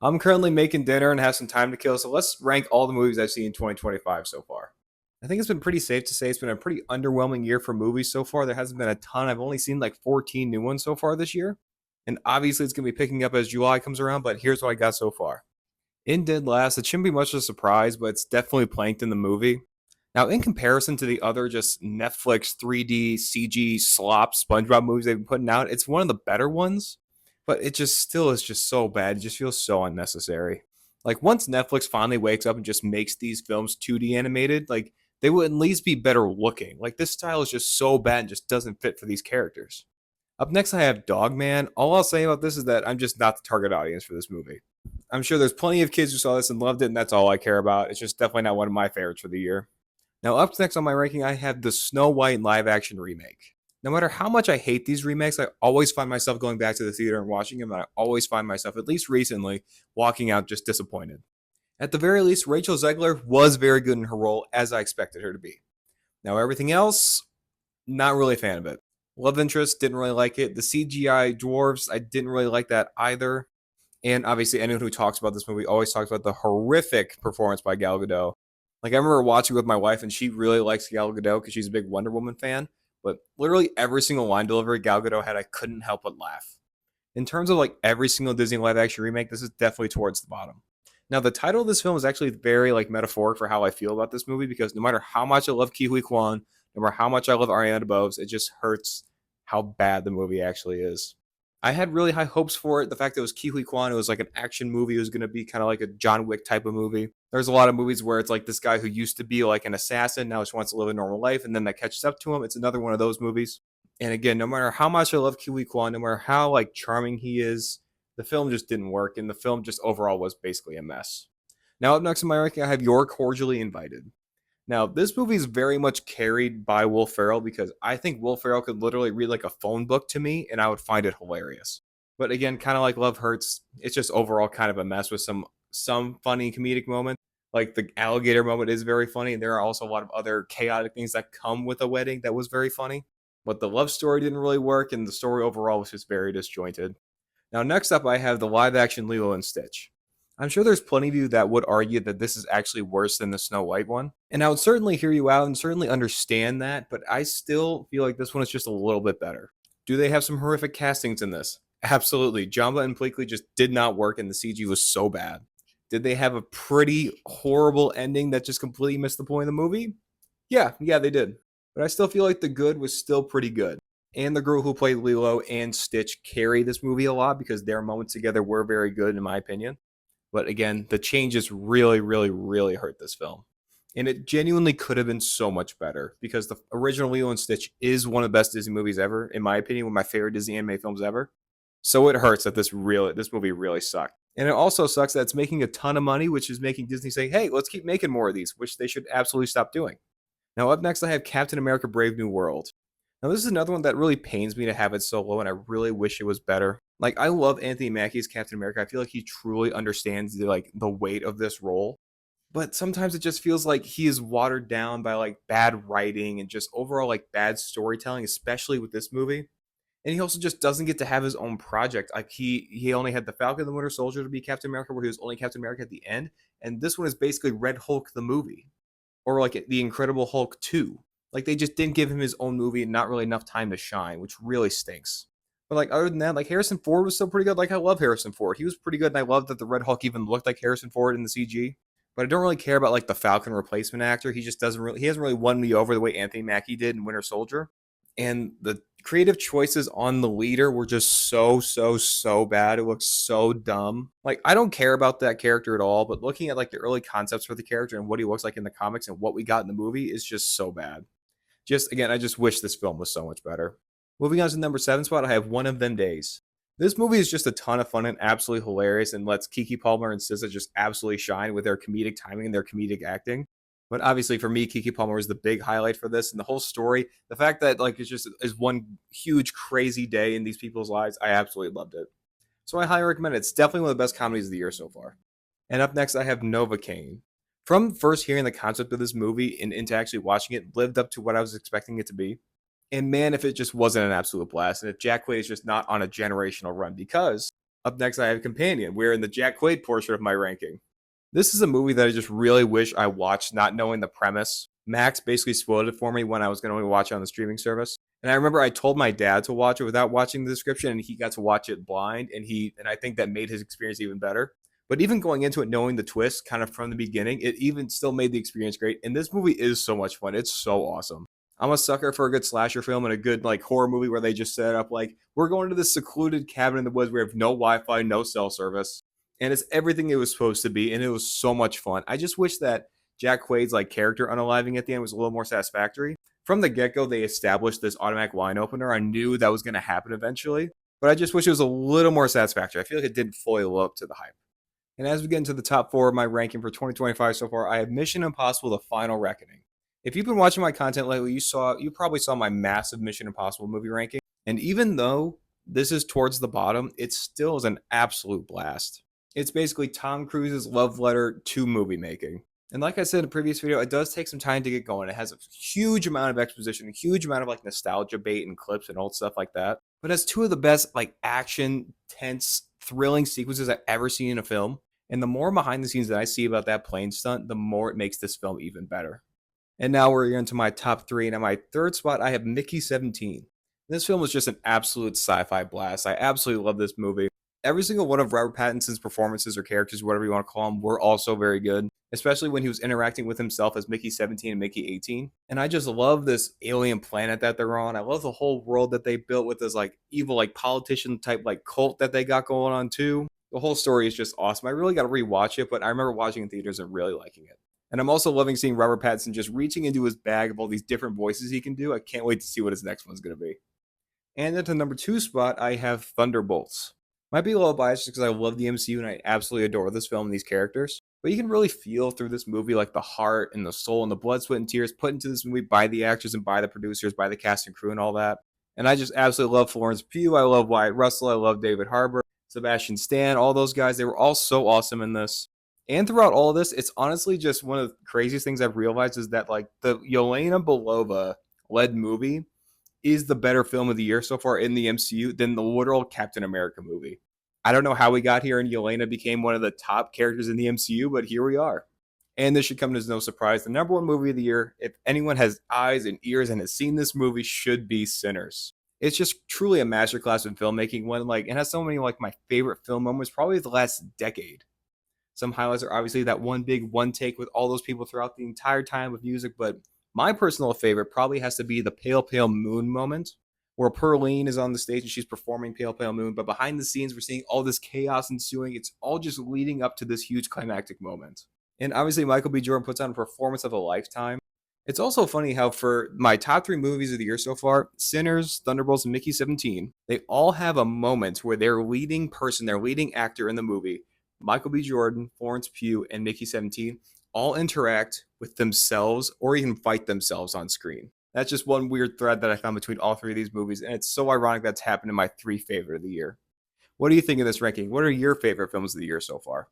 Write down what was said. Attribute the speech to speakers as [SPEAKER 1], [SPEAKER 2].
[SPEAKER 1] I'm currently making dinner and have some time to kill, so let's rank all the movies I've seen in 2025 so far. I think it's been pretty safe to say it's been a pretty underwhelming year for movies so far. There hasn't been a ton. I've only seen like 14 new ones so far this year. And obviously, it's going to be picking up as July comes around, but here's what I got so far. In Dead Last, it shouldn't be much of a surprise, but it's definitely Plankton the movie. Now, in comparison to the other just Netflix 3D CG slop SpongeBob movies they've been putting out, it's one of the better ones, but it just still is just so bad. It just feels so unnecessary. Like once Netflix finally wakes up and just makes these films 2D animated, like they would at least be better looking. Like this style is just so bad and just doesn't fit for these characters. Up next, I have Dogman. All I'll say about this is that I'm just not the target audience for this movie. I'm sure there's plenty of kids who saw this and loved it, and that's all I care about. It's just definitely not one of my favorites for the year. Now, up next on my ranking, I have the Snow White live action remake. No matter how much I hate these remakes, I always find myself going back to the theater and watching them, and I always find myself, at least recently, walking out just disappointed. At the very least, Rachel Zegler was very good in her role, as I expected her to be. Now, everything else, not really a fan of it. Love interest, didn't really like it. The CGI dwarves, I didn't really like that either. And obviously, anyone who talks about this movie always talks about the horrific performance by Gal Gadot. Like, I remember watching with my wife, and she really likes Gal Gadot because she's a big Wonder Woman fan. But literally every single line delivery Gal Gadot had, I couldn't help but laugh. In terms of like every single Disney live action remake, this is definitely towards the bottom. Now, the title of this film is actually very like metaphoric for how I feel about this movie because no matter how much I love Ke Huy Quan, no matter how much I love Ariana DeBose, it just hurts how bad the movie actually is. I had really high hopes for it. The fact that it was Ke Huy Quan, it was like an action movie. It was going to be kind of like a John Wick type of movie. There's a lot of movies where it's like this guy who used to be like an assassin now just wants to live a normal life, and then that catches up to him. It's another one of those movies. And again, no matter how much I love Ke Huy Quan, no matter how like charming he is, the film just didn't work, and the film just overall was basically a mess. Now, up next in my ranking, I have You're Cordially Invited. Now, this movie is very much carried by Will Ferrell because I think Will Ferrell could literally read like a phone book to me and I would find it hilarious. But again, kind of like Love Hurts, it's just overall kind of a mess with some funny comedic moments. Like the alligator moment is very funny, and there are also a lot of other chaotic things that come with a wedding that was very funny. But the love story didn't really work, and the story overall was just very disjointed. Now, next up, I have the live action Lilo and Stitch. I'm sure there's plenty of you that would argue that this is actually worse than the Snow White one. And I would certainly hear you out and certainly understand that, but I still feel like this one is just a little bit better. Do they have some horrific castings in this? Absolutely. Jamba and Bleakley just did not work and the CG was so bad. Did they have a pretty horrible ending that just completely missed the point of the movie? Yeah, they did. But I still feel like the good was still pretty good. And the girl who played Lilo and Stitch carry this movie a lot because their moments together were very good, in my opinion. But again, the changes really hurt this film. And it genuinely could have been so much better because the original Lilo and Stitch is one of the best Disney movies ever, in my opinion, one of my favorite Disney anime films ever. So it hurts that this movie really sucked. And it also sucks that it's making a ton of money, which is making Disney say, hey, let's keep making more of these, which they should absolutely stop doing. Now, up next, I have Captain America Brave New World. Now, this is another one that really pains me to have it so low, and I really wish it was better. Like, I love Anthony Mackie's Captain America. I feel like he truly understands the weight of this role. But sometimes it just feels like he is watered down by like bad writing and just overall like bad storytelling, especially with this movie. And he also just doesn't get to have his own project. Like he only had the Falcon and the Winter Soldier to be Captain America, where he was only Captain America at the end. And this one is basically Red Hulk the movie, or like the Incredible Hulk 2. Like they just didn't give him his own movie and not really enough time to shine, which really stinks. But like other than that, like Harrison Ford was still pretty good. Like I love Harrison Ford. He was pretty good, and I love that the Red Hulk even looked like Harrison Ford in the CG. But I don't really care about like the Falcon replacement actor. He just doesn't really he hasn't really won me over the way Anthony Mackie did in Winter Soldier. And the creative choices on the leader were just so bad. It looks so dumb. Like I don't care about that character at all, but looking at like the early concepts for the character and what he looks like in the comics and what we got in the movie is just so bad. Just again, I just wish this film was so much better. Moving on to the number 7 spot, I have One of Them Days. This movie is just a ton of fun and absolutely hilarious and lets Kiki Palmer and SZA just absolutely shine with their comedic timing and their comedic acting. But obviously for me, Kiki Palmer is the big highlight for this and the whole story. The fact that like it's just is one huge crazy day in these people's lives, I absolutely loved it. So I highly recommend it. It's definitely one of the best comedies of the year so far. And up next, I have Novocaine. From first hearing the concept of this movie and into actually watching it, lived up to what I was expecting it to be. And man, if it just wasn't an absolute blast, and if Jack Quaid is just not on a generational run, because Up next, I have Companion. We're in the Jack Quaid portion of my ranking. This is a movie that I just really wish I watched, not knowing the premise. Max basically spoiled it for me when I was going to watch it on the streaming service. And I remember I told my dad to watch it without watching the description, and he got to watch it blind, and I think that made his experience even better. But even going into it knowing the twist kind of from the beginning, it even still made the experience great. And this movie is so much fun. It's so awesome. I'm a sucker for a good slasher film and a good like horror movie where they just set up like we're going to this secluded cabin in the woods where we have no Wi-Fi, no cell service, and it's everything it was supposed to be, and it was so much fun. I just wish that Jack Quaid's like character unaliving at the end was a little more satisfactory. From the get-go, they established this automatic wine opener. I knew that was going to happen eventually, but I just wish it was a little more satisfactory. I feel like it didn't fully live up to the hype. And as we get into the top four of my ranking for 2025 so far, I have Mission Impossible: The Final Reckoning. If you've been watching my content lately, you probably saw my massive Mission Impossible movie ranking. And even though this is towards the bottom, it still is an absolute blast. It's basically Tom Cruise's love letter to movie making. And like I said in the previous video, it does take some time to get going. It has a huge amount of exposition, a huge amount of like nostalgia bait and clips and old stuff like that. But it has two of the best like action, tense, thrilling sequences I've ever seen in a film. And the more behind the scenes that I see about that plane stunt, the more it makes this film even better. And now we're into my top three. And at my third spot, I have Mickey 17. This film was just an absolute sci-fi blast. I absolutely love this movie. Every single one of Robert Pattinson's performances or characters, whatever you want to call them, were also very good, especially when he was interacting with himself as Mickey 17 and Mickey 18. And I just love this alien planet that they're on. I love the whole world that they built with this like evil like politician type like cult that they got going on too. The whole story is just awesome. I really got to rewatch it, but I remember watching it in theaters and really liking it. And I'm also loving seeing Robert Pattinson just reaching into his bag of all these different voices he can do. I can't wait to see what his next one's going to be. And at the number two spot, I have Thunderbolts. Might be a little biased because I love the MCU and I absolutely adore this film and these characters. But you can really feel through this movie like the heart and the soul and the blood, sweat, and tears put into this movie by the actors and by the producers, by the cast and crew and all that. And I just absolutely love Florence Pugh. I love Wyatt Russell. I love David Harbour, Sebastian Stan, all those guys. They were all so awesome in this. And throughout all of this, it's honestly just one of the craziest things I've realized is that like the Yelena Belova led movie is the better film of the year so far in the MCU than the literal Captain America movie. I don't know how we got here and Yelena became one of the top characters in the MCU, but here we are. And this should come as no surprise. The number one movie of the year, if anyone has eyes and ears and has seen this movie, should be Sinners. It's just truly a masterclass in filmmaking. One like it has so many like my favorite film moments, probably the last decade. Some highlights are obviously that one big one take with all those people throughout the entire time with music, but my personal favorite probably has to be the Pale Pale Moon moment, where Pearline is on the stage and she's performing Pale Pale Moon, but behind the scenes we're seeing all this chaos ensuing. It's all just leading up to this huge climactic moment. And obviously Michael B. Jordan puts on a performance of a lifetime. It's also funny how for my top three movies of the year so far, Sinners, Thunderbolts, and Mickey 17, they all have a moment where their leading person, their leading actor in the movie, Michael B. Jordan, Florence Pugh, and Mickey 17 all interact with themselves or even fight themselves on screen. That's just one weird thread that I found between all three of these movies, and it's so ironic that's happened in my three favorite of the year. What do you think of this ranking? What are your favorite films of the year so far?